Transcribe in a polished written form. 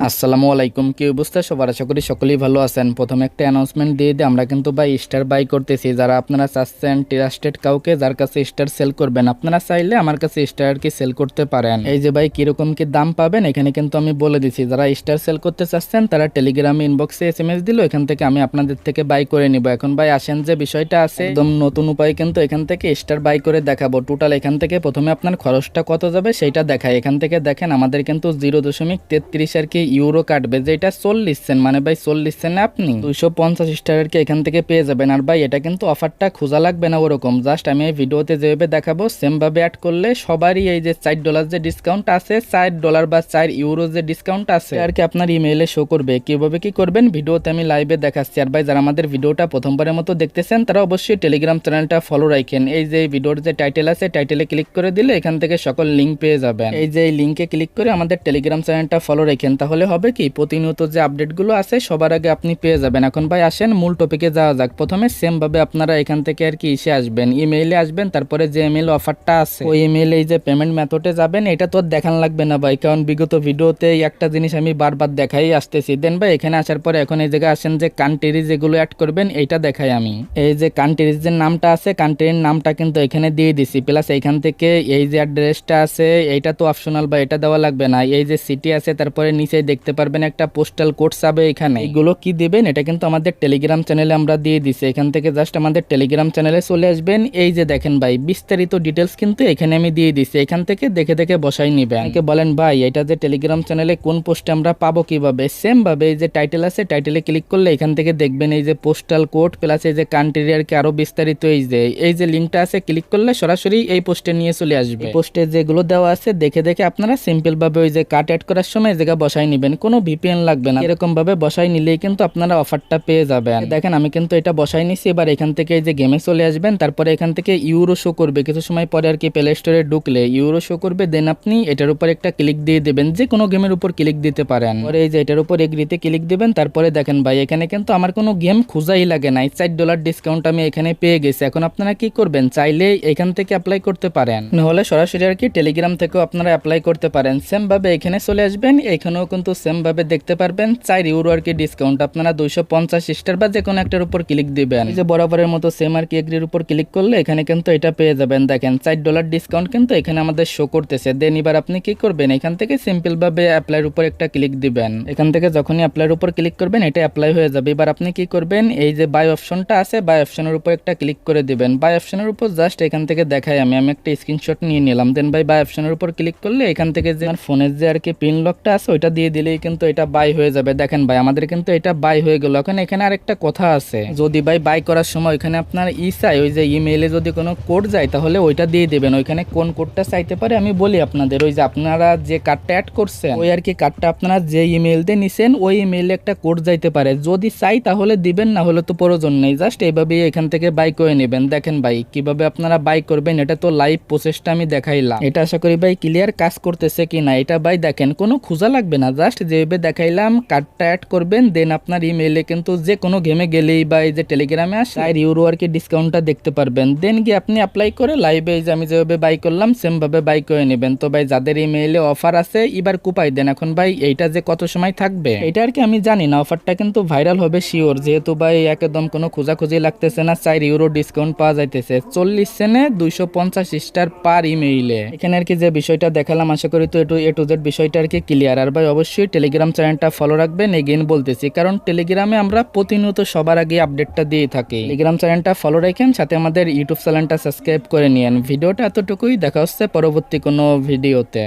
আসসালামু আলাইকুম, কি অবস্থা সবার? আশা করি সকলেই ভালো আছেন। প্রথমে একটা অ্যানাউন্সমেন্ট দিয়ে দিই, আমরা কিন্তু ভাই স্টার বাই করতেছি। যারা আপনারা চাচ্ছেন ট্রাস্টেড কাউকে যার কাছে স্টার সেল করবেন, আপনারা চাইলে আমার কাছে স্টার আর কি সেল করতে পারেন। এই যে ভাই কিরকম কি দাম পাবেন এখানে কিন্তু আমি বলে দিছি। যারা স্টার সেল করতে চাচ্ছেন তারা টেলিগ্রামে ইনবক্সে এসএমএস দিল, এখান থেকে আমি আপনাদের থেকে বাই করে নিব। এখন ভাই আসেন যে বিষয়টা আছে একদম নতুন উপায়, কিন্তু এখান থেকে স্টার বাই করে দেখাবো। টোটাল এখান থেকে প্রথমে আপনার খরচটা কত যাবে সেটা দেখায়। এখান থেকে দেখেন আমাদের কিন্তু 0.33 আর কি ইউরো কাটবে, যেটা 40 সেন্ট, মানে ভাই 40 সেন্ট আপনি 250 স্টারের কি এখান থেকে পেয়ে যাবেন। আর ভাই এটা কিন্তু অফারটা খোঁজা লাগবে না ওরকম, জাস্ট আমি এই ভিডিওতে যেভাবে দেখাবো সেম ভাবে অ্যাড করলে সবারই এই যে $4 যে ডিসকাউন্ট আছে, $4 বা $4 যে ডিসকাউন্ট আছে আর কি আপনার ইমেইলে শো করবে। কিভাবে কি করবেন ভিডিওতে আমি লাইভে দেখাচ্ছি। আর ভাই যারা আমাদের ভিডিওটা প্রথমবারের মতো দেখতেছেন তারা অবশ্যই টেলিগ্রাম চ্যানেলটা ফলো রাখেন। এই যে ভিডিওর যে টাইটেল আছে, টাইটেলে ক্লিক করে দিলে এখান থেকে সকল লিঙ্ক পেয়ে যাবেন। এই যে লিঙ্কে ক্লিক করে আমাদের টেলিগ্রাম চ্যানেলটা ফলো রাখেন, তাহলে হবে কি প্রতিনিয়ত যে আপডেটগুলো আছে সবার আগে আপনি পেয়ে যাবেন। এখন ভাই আসেন মূল টপিকে যাওয়া যাক। প্রথমে সেম ভাবে আপনারা এখান থেকে আর কি এসে আসবেন, ইমেইলে আসবেন, তারপরে যে ইমেইল অফারটা আছে ওই ইমেইলে এই যে পেমেন্ট মেথডে যাবেন। এটা তো দেখান লাগবে না ভাই, কারণ বিগত ভিডিওতে একটা জিনিস আমি বারবার দেখাই আসতেছি। দেন ভাই এখানে আসার পরে এখন এই জায়গায় আসেন যে কান্ট্রি যেগুলো অ্যাড করবেন এইটা দেখাই আমি। এই যে কান্ট্রির যে নামটা আছে, কান্ট্রির নামটা কিন্তু এখানে দিয়ে দিছি, প্লাস এখান থেকে এই যে অ্যাড্রেসটা আছে এইটা তো অপশনাল বা এটা দেওয়া লাগবে না। এই যে সিটি আছে, তারপরে নিচে দেখতে পারবেন একটা পোস্টাল কোড যাবে এখানে, এইগুলো কি দিবেন এটা কিন্তু আমাদের টেলিগ্রাম চ্যানেলে আমরা দিয়ে দিছি। এখান থেকে জাস্ট আমাদের টেলিগ্রাম চ্যানেলে চলে আসবেন। এই যে দেখেন ভাই বিস্তারিত ডিটেলস কিন্তু এখানে আমি দিয়ে দিছি, এখান থেকে দেখে দেখে বসাই নিবেন। অনেকে বলেন ভাই এটা যে টেলিগ্রাম চ্যানেলে কোন পোস্টে আমরা পাবো কিভাবে? সেম ভাবে এই যে টাইটেল আছে, টাইটেলে ক্লিক করলে এখান থেকে দেখবেন এই যে পোস্টাল কোড প্লাস এই যে কান্ট্রি আর কি আরো বিস্তারিত এই যে লিঙ্কটা আছে, ক্লিক করলে সরাসরি এই পোস্টে নিয়ে চলে আসবে। পোস্টে যেগুলো দেওয়া আছে দেখে দেখে আপনারা সিম্পল ভাবে ওই যে কার্ড অ্যাড করার সময় এই জায়গা বসাই নিবেন, কোনো ভিপিএন লাগবে না। এরকম ভাবে বসাই নিলেই কিন্তু আপনারা অফারটা পেয়ে যাবেন। দেখেন আমি কিন্তু এটা বসাই নিছি। এবার এখান থেকে এই যে গেমে চলে আসবেন, তারপরে এখান থেকে ইউরো শো করবে কিছু সময় পরে আর কি, প্লে স্টোরে ঢুকলে ইউরো শো করবে। দেন আপনি এটার উপর একটা ক্লিক দিয়ে দেবেন, যে কোনো গেমের উপর ক্লিক দিতে পারেন। পরে এই যে এটার উপর এগ্রিতে ক্লিক দিবেন। তারপরে দেখেন ভাই এখানে কিন্তু আমার কোনো গেম খোঁজাই লাগে নাই, $4 ডিসকাউন্ট আমি এখানে পেয়ে গেছি। এখন আপনারা কি করবেন, চাইলে এখান থেকে অ্যাপ্লাই করতে পারেন, নাহলে সরাসরি আর কি টেলিগ্রাম থেকেও আপনারা অ্যাপ্লাই করতে পারেন। সেম ভাবে এখানে চলে আসবেন, এখানেও কিন্তু সেম ভাবে দেখতে পারবেন €4 আর কি ডিসকাউন্ট। আপনারা 250 স্টার বা যে কোনো একটার উপর ক্লিক দিবেন। এই যে বরাবরের মতো সেম আর কি এগ্রির উপর ক্লিক করলে এখানে কিন্তু এটা পেয়ে যাবেন। দেখেন $4 ডিসকাউন্ট কিন্তু এখানে আমাদের শো করতেছে। দেন এবার আপনি কি করবেন, এখান থেকে সিম্পল ভাবে অ্যাপ্লাইয়ের উপর একটা ক্লিক দিবেন। এখান থেকে যখনই অ্যাপ্লাইয়ের উপর ক্লিক করবেন এটা অ্যাপ্লাই হয়ে যাবে। এবার আপনি কি করবেন, এই যে বাই অপশনটা আছে, বাই অপশনের উপর একটা ক্লিক করে দিবেন। বাই অপশনের উপর জাস্ট এখান থেকে দেখাই আমি একটা স্ক্রিনশট নিয়ে নিলাম। দেন বাই অপশনের উপর ক্লিক করলে এখান থেকে যে ফোনের যে আর কি পিন লকটা আছে ওইটা দিয়ে দিলেই কিন্তু এটা বাই হয়ে যাবে। দেখেন ভাই আমাদের কিন্তু এটা বাই হয়ে গেল। এখন এখানে আরেকটা কথা আছে, যদি বাই করার সময় এখানে আপনার চাই ওই যে ইমেইলে যদি কোনো কোড যায় তাহলে ওইটা দিয়ে দিবেন। ওইখানে কোন কোডটা চাইতে পারে আমি বলি আপনাদের, ওই যে আপনারা যে কার্ডটা অ্যাড করছেন ওই আর কি কার্ডটা আপনারা যে ইমেইল দিয়ে নিছেন ওই ইমেইলে একটা কোড যাইতে পারে, যদি চাই তাহলে দিবেন, না হলে তো প্রয়োজন নেই। জাস্ট এইভাবেই এখান থেকে বাই করে নেবেন। দেখেন ভাই কিভাবে আপনারা বাই করবেন, এটা তো লাইভ প্রসেসটা আমি দেখাইলাম। এটা আশা করি ভাই ক্লিয়ার কাজ করতেছে কি না। এটা ভাই দেখেন কোনো খোঁজা লাগবে না, জাস্ট যেভাবে দেখাইলাম কার্ডটা অ্যাড করবেন। দেন আপনার ইমেইলে কিন্তু যে কোনো গেমে গেলেই বা এই যে টেলিগ্রামে আসে €4 আর কি ডিসকাউন্টটা দেখতে পারবেন। দেন গিয়ে আপনি অ্যাপ্লাই করে লাইভে এই যে আমি যেভাবে বাই করলাম সেম ভাবে বাই করে নেবেন। তো ভাই যাদের ইমেইলে অফার আছে এবার কুপাই দেন। এখন ভাই এইটা যে কত সময় থাকবে এটা আর কি আমি জানি না, অফারটা কিন্তু ভাইরাল হবে শিওর, যেহেতু ভাই একদম কোনো খোঁজাখুঁজি লাগতেছে না, €4 ডিসকাউন্ট পাওয়া যাইতেছে 40 সেন্টে 250 স্টার পার ইমেইলে। এখানে আর কি যে বিষয়টা দেখালাম আশা করি তো এ টু জেড বিষয়টা আর কি ক্লিয়ার। আর ভাই অবশ্যই টেলিগ্রাম চ্যানেলটা ফলো রাখবেন, এগেইন বলতেছি, কারণ টেলিগ্রামে আমরা প্রতিনিয়ত সবার আগে আপডেটটা দিয়ে থাকি। টেলিগ্রাম চ্যানেলটা ফলো রাখেন, সাথে আমাদের ইউটিউব চ্যানেলটা সাবস্ক্রাইব করে নিন। ভিডিওটা এতটুকুই, দেখা হচ্ছে পরবর্তী কোনো ভিডিওতে।